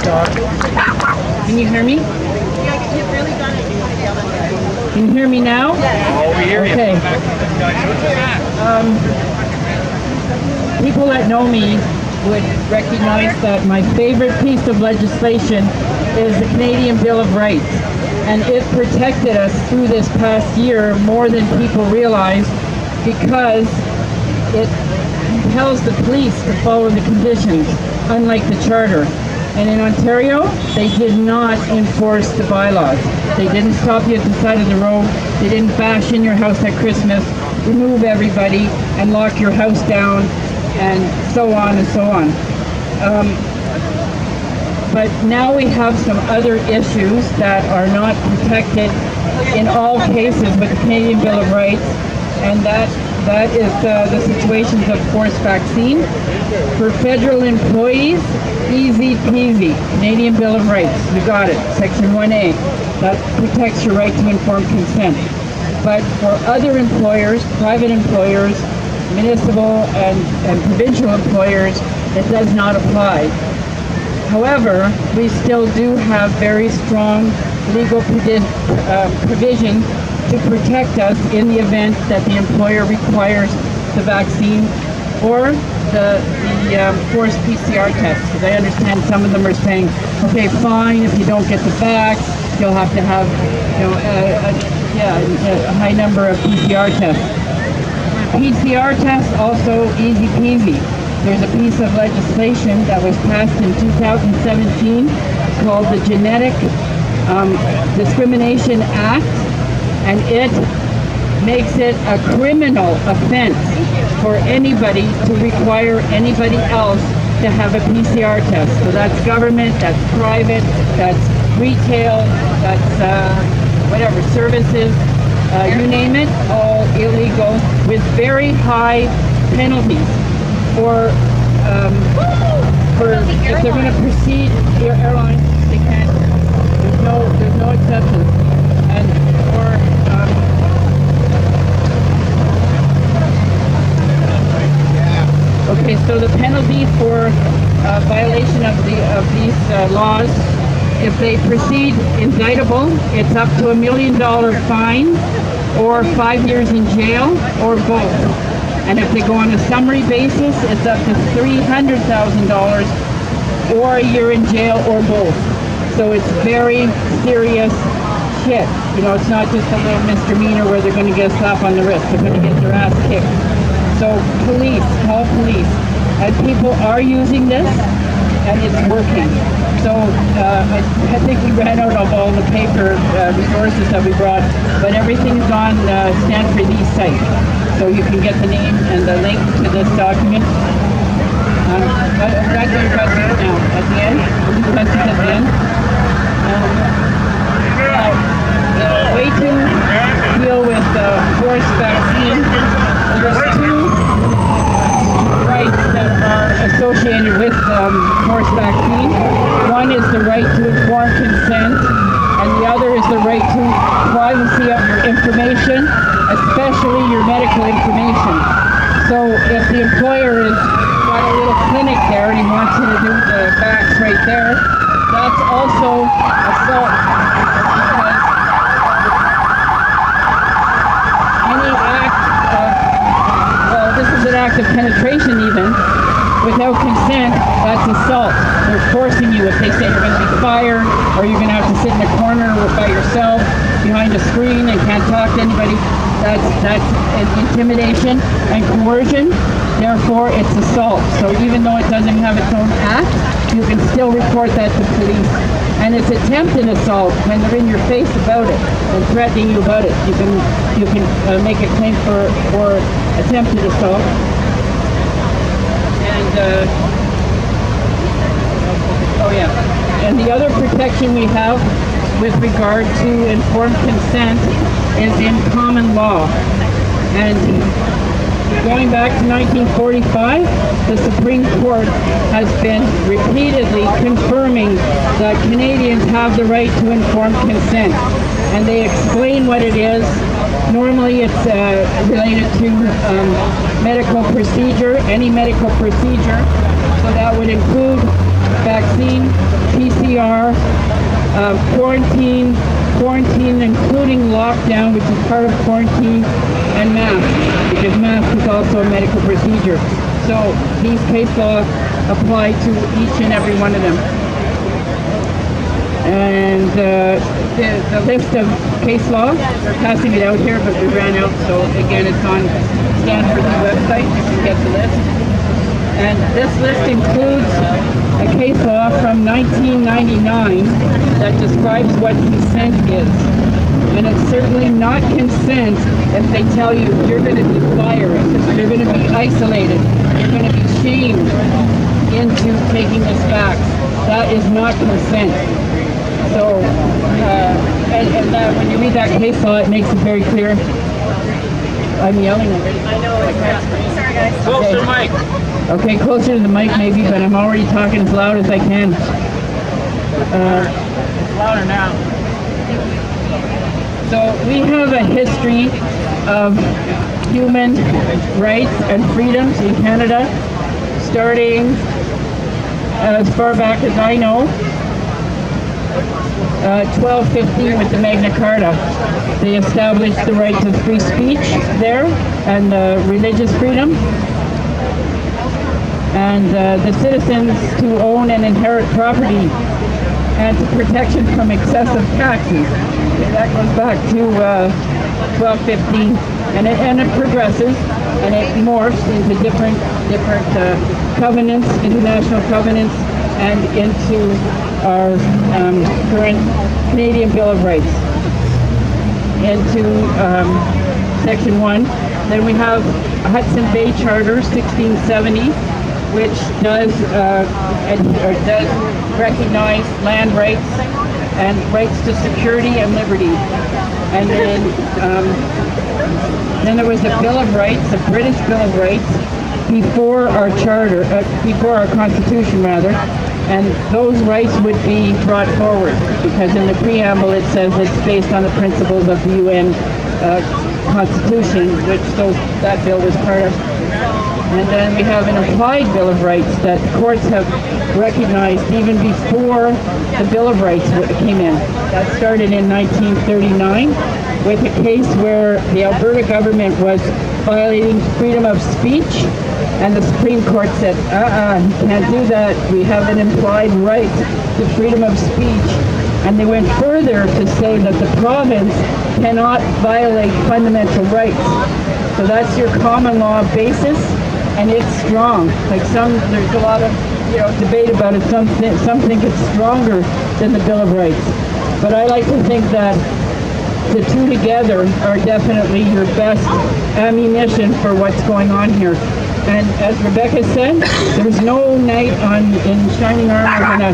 Can you hear me? Can you hear me now? Oh, we hear you. Okay. People that know me would recognize that my favorite piece of legislation is the Canadian Bill of Rights. And it protected us through this past year more than people realize, because it compels the police to follow the conditions, unlike the Charter. And in Ontario, they did not enforce the bylaws. They didn't stop you at the side of the road. They didn't bash in your house at Christmas, remove everybody, and lock your house down, and so on and so on. But now we have some other issues that are not protected in all cases with the Canadian Bill of Rights, and that is the situations of forced vaccine. For federal employees, easy peasy, Canadian Bill of Rights, you got it, Section 1A. That protects your right to informed consent. But for other employers, private employers, municipal and provincial employers, it does not apply. However, we still do have very strong legal provision to protect us in the event that the employer requires the vaccine or the forced PCR test. Because I understand some of them are saying, okay, fine, if you don't get the vax, you'll have to have, a high number of PCR tests. PCR tests also easy peasy. There's a piece of legislation that was passed in 2017 called the Genetic Discrimination Act, and it makes it a criminal offense for anybody to require anybody else to have a PCR test. So that's government, that's private, that's retail, that's whatever, services, you name it, all illegal, with very high penalties. Or if they're going to proceed, airlines, they can't. There's no exceptions. And okay, so the penalty for violation of these laws, if they proceed indictable, it's up to $1 million fine, or 5 years in jail, or both. And if they go on a summary basis, it's up to $300,000 or a year in jail or both. So it's very serious shit. You know, it's not just a little misdemeanor where they're going to get a slap on the wrist. They're going to get their ass kicked. So police, call police. And people are using this, and it's working. So I think we ran out of all the paper resources that we brought, but everything's on Stand For These site. So you can get the name and the link to this document. I've got your questions now at the end. We'll do questions at the end. The way to deal with forced vaccine, there's two rights that are associated with forced vaccine. One is the right to informed consent, and the other is the right to privacy of your information, especially your medical information. So if the employer has got a little clinic there and he wants you to do the vax right there, that's also assault, because any act of, well, this is an act of penetration even, without consent, that's assault. They're forcing you. If they say you're going to be fired, or you're going to have to sit in a corner by yourself behind a screen and can't talk to anybody, that's intimidation and coercion. Therefore, it's assault. So even though it doesn't have its own act, you can still report that to police. And it's attempted assault when they're in your face about it and threatening you about it. You can make a claim for attempted assault. And the other protection we have with regard to informed consent is in common law. And going back to 1945, the Supreme Court has been repeatedly confirming that Canadians have the right to informed consent. And they explain what it is. Normally it's related to medical procedure, any medical procedure. So that would include vaccine, PCR, continuing lockdown, which is part of quarantine, and masks, because mask is also a medical procedure. So these case laws apply to each and every one of them. And the list of case law, we're passing it out here, but we ran out, so again, it's on Stanford's website. You can get the list. And this list includes a case law from 1999 that describes what consent is. And it's certainly not consent if they tell you you're going to be fired, you're going to be isolated, you're going to be shamed into taking this back. That is not consent. So, when you read that case law, it makes it very clear. I'm yelling already. I know. Sorry, guys. Closer to the mic. Okay, closer to the mic maybe, but I'm already talking as loud as I can. It's louder now. So we have a history of human rights and freedoms in Canada, starting as far back as I know, 1215 with the Magna Carta. They established the right to free speech there and religious freedom, and the citizens to own and inherit property, and to protection from excessive taxes. That goes back to 1215, and it progresses, and it morphs into different covenants, international covenants, and into our current Canadian Bill of Rights, into Section 1. Then we have Hudson Bay Charter, 1670, which does recognize land rights and rights to security and liberty. And then there was the Bill of Rights, the British Bill of Rights, before our charter, before our Constitution rather, and those rights would be brought forward because in the preamble it says it's based on the principles of the UN Constitution, which that bill was part of. And then we have an implied Bill of Rights that courts have recognized even before the Bill of Rights came in. That started in 1939 with a case where the Alberta government was violating freedom of speech, and the Supreme Court said, you can't do that. We have an implied right to freedom of speech. And they went further to say that the province cannot violate fundamental rights. So that's your common law basis, and it's strong. There's a lot of debate about it. Some think it's stronger than the Bill of Rights. But I like to think that the two together are definitely your best ammunition for what's going on here. And as Rebecca said, there's no knight in shining armor going to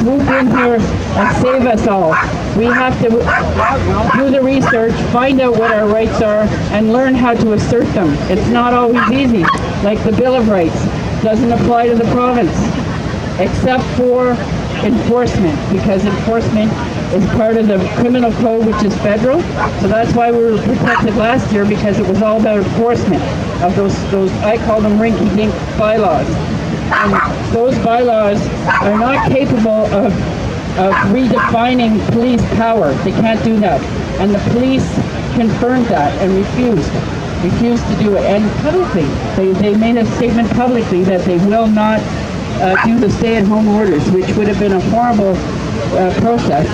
swoop in here and save us all. We have to do the research, find out what our rights are, and learn how to assert them. It's not always easy. Like the Bill of Rights doesn't apply to the province, except for enforcement, because enforcement is part of the criminal code, which is federal. So that's why we were protected last year, because it was all about enforcement of those I call them rinky-dink bylaws. And those bylaws are not capable of redefining police power. They can't do that. And the police confirmed that and refused to do it. And publicly, they made a statement publicly that they will not do the stay-at-home orders, which would have been a horrible process.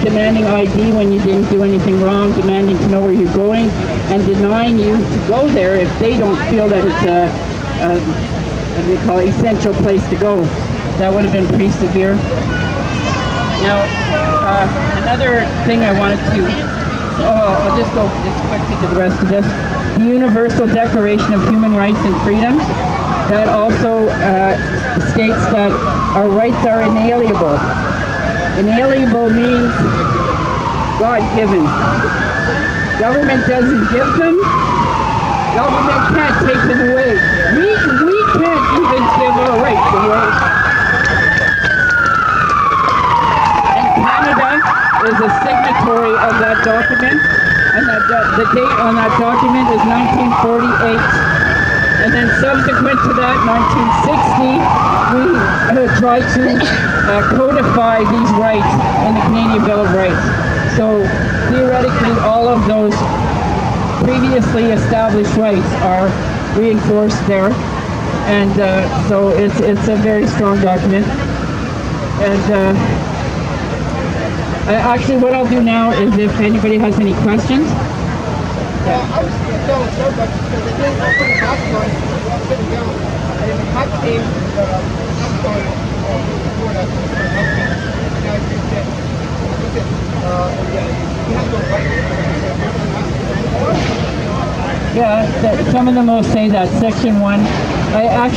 Demanding ID when you didn't do anything wrong, demanding to know where you're going, and denying you to go there if they don't feel that it's what do we call it, essential place to go. That would have been pretty severe. Now, another thing I wanted to, I'll just go just quickly to the rest of this. The Universal Declaration of Human Rights and Freedoms, that also states that our rights are inalienable. Inalienable means God-given. Government doesn't give them. Government can't take them away. We can't even give our rights away. And Canada is a signatory of that document, and the date on that document is 1948. And then subsequent to that, 1960, we tried to codify these rights in the Canadian Bill of Rights. So theoretically, all of those previously established rights are reinforced there, and so it's a very strong document. And actually, what I'll do now is, if anybody has any questions. I was going so much because I didn't open the box line, I was sitting down, and the hot came, I'm sorry, before that, and I said, you have no right. Yeah, some of them will say that Section 1. I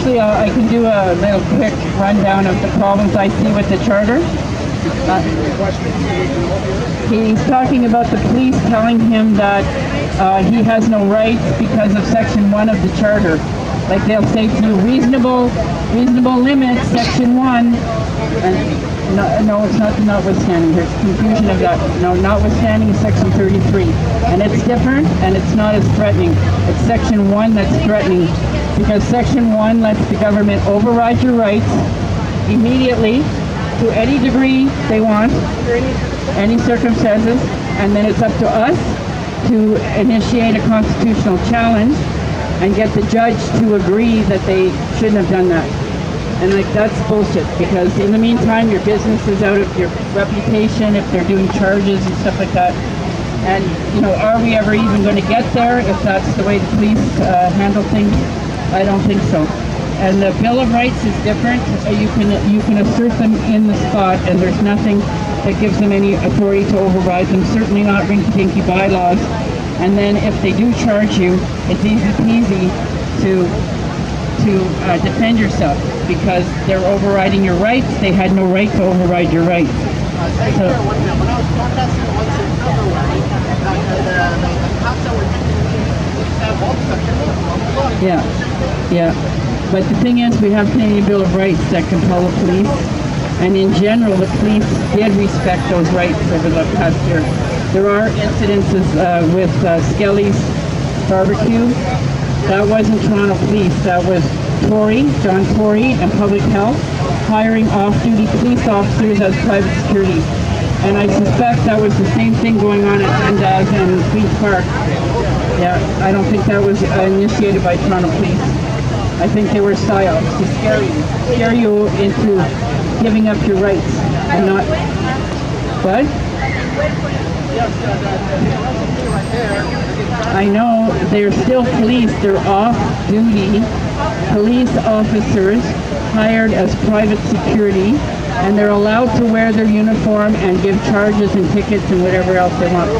can do a little quick rundown of the problems I see with the charter. He's talking about the police telling him that he has no rights because of Section 1 of the charter. Like, they'll say to you, reasonable limits, Section 1. And no, it's not the notwithstanding. There's confusion of that. No, notwithstanding is Section 33. And it's different, and it's not as threatening. It's Section 1 that's threatening, because Section 1 lets the government override your rights immediately, to any degree they want, any circumstances, and then it's up to us to initiate a constitutional challenge and get the judge to agree that they shouldn't have done that. And like, that's bullshit, because in the meantime your business is out of your reputation if they're doing charges and stuff like that. And are we ever even going to get there if that's the way the police handle things? I don't think so. And the Bill of Rights is different. You can assert them in the spot, and there's nothing that gives them any authority to override them. Certainly not rinky-dinky bylaws. And then if they do charge you, it's easy peasy to defend yourself, because they're overriding your rights. They had no right to override your rights. So, When I was protesting once in February, the cops that were yeah. But the thing is, we have Canadian Bill of Rights that control the police, and in general, the police did respect those rights over the past year. There are incidences with Skelly's barbecue. That wasn't Toronto Police. That was John Tory, and Public Health hiring off-duty police officers as private security. And I suspect that was the same thing going on at Dundas and Queen's Park. Yeah, I don't think that was initiated by Toronto Police. I think they were psyops to scare you into giving up your rights and not. What? I know, they're still police. They're off-duty police officers hired as private security, and they're allowed to wear their uniform and give charges and tickets and whatever else they want.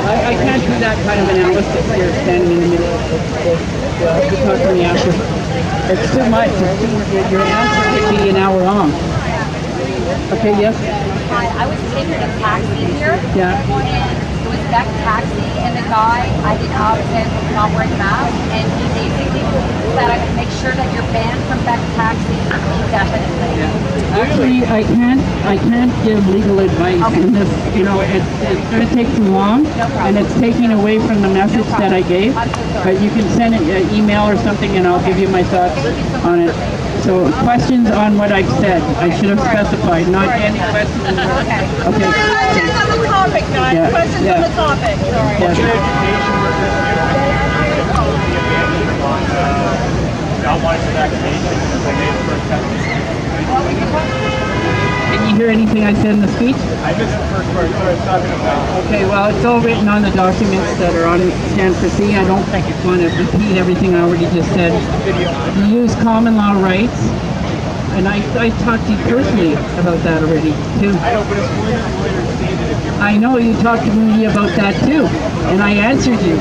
I can't do that kind of analysis here, standing in the middle of this. You talk to me after. It's too much. Your answer could be an hour long. Okay, yes? Hi, I was taking a taxi here. Yeah. And it was Beck Taxi, and the guy, I didn't obviously not wearing a mask, and he basically said I would make sure that you're banned from Beck Taxi indefinitely. Actually, I can't give legal advice in this. It's going to take too long, and it's taking away from the message that I gave. But you can send an email or something, and I'll give you my thoughts on it. So questions on what I've said. I should have specified, not any questions. Okay. Questions on the topic, guys. Yeah. Questions on the topic. Sorry. Did you hear anything I said in the speech? I missed the first part, so I was talking about. Okay, well, it's all written on the documents that are on Stand for C. I don't think it's going to repeat everything I already just said. You use common law rights, and I talked to you personally about that already, too. I know, but it's later stated if you're. I know you talked to me about that, too, and I answered you,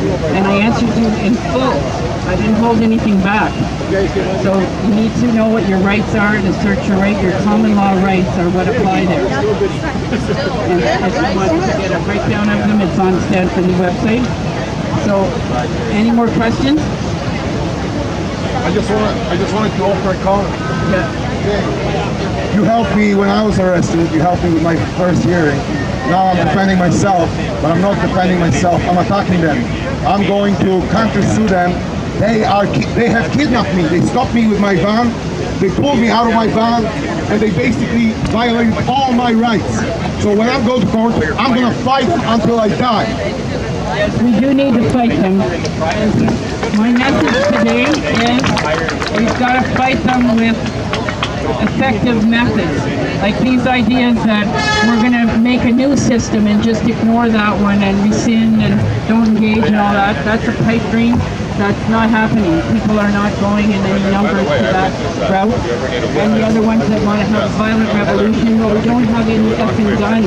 in full. I didn't hold anything back. So you need to know what your rights are to search your right. Your common law rights are what apply there. And if you want to get a breakdown of them, it's on Stand for the website. So, any more questions? I just wanted to offer a comment. Yeah. You helped me when I was arrested. You helped me with my first hearing. Now I'm defending myself, but I'm not defending myself. I'm attacking them. I'm going to counter-sue them They have kidnapped me. They stopped me with my van. They pulled me out of my van, and they basically violated all my rights. So when I go to court, I'm gonna fight until I die. We do need to fight them. My message today is we've got to fight them with effective methods. Like these ideas that we're going to make a new system and just ignore that one and rescind and don't engage and all that. That's a pipe dream. That's not happening. People are not going in any numbers to that route. And the other ones that want to have a violent revolution, well, we don't have any effing guns.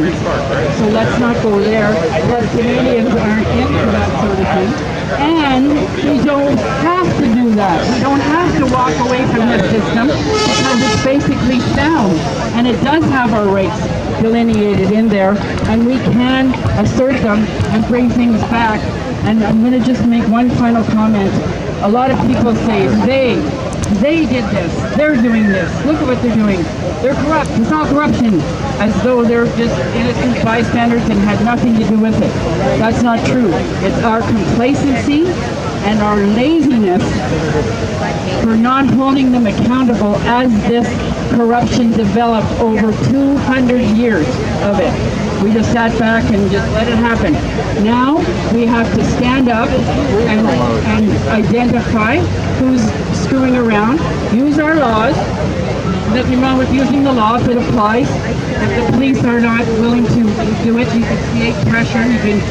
So let's not go there. Plus, Canadians aren't into that sort of thing. And we don't have to do that. We don't have to walk away from this system because it's basically sound. And it does have our rights delineated in there. And we can assert them and bring things back. And I'm going to just make one final comment. A lot of people say, they did this, they're doing this, look at what they're doing. They're corrupt, it's all corruption. As though they're just innocent bystanders and had nothing to do with it. That's not true. It's our complacency and our laziness for not holding them accountable as this corruption developed over 200 years of it. We just sat back and just let it happen. Now we have to stand up and identify who's screwing around, use our laws. Nothing wrong with using the law if it applies. If the police are not willing to do it, you can create pressure. You can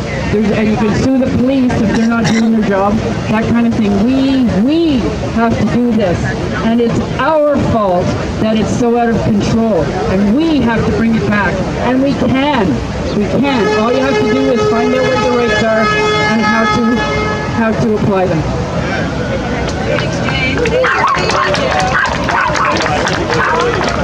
sue the police if they're not doing their job. That kind of thing. We have to do this, and it's our fault that it's so out of control. And we have to bring it back, and we can. We can. All you have to do is find out where the rights are and how to apply them. Good exchange. Thank you.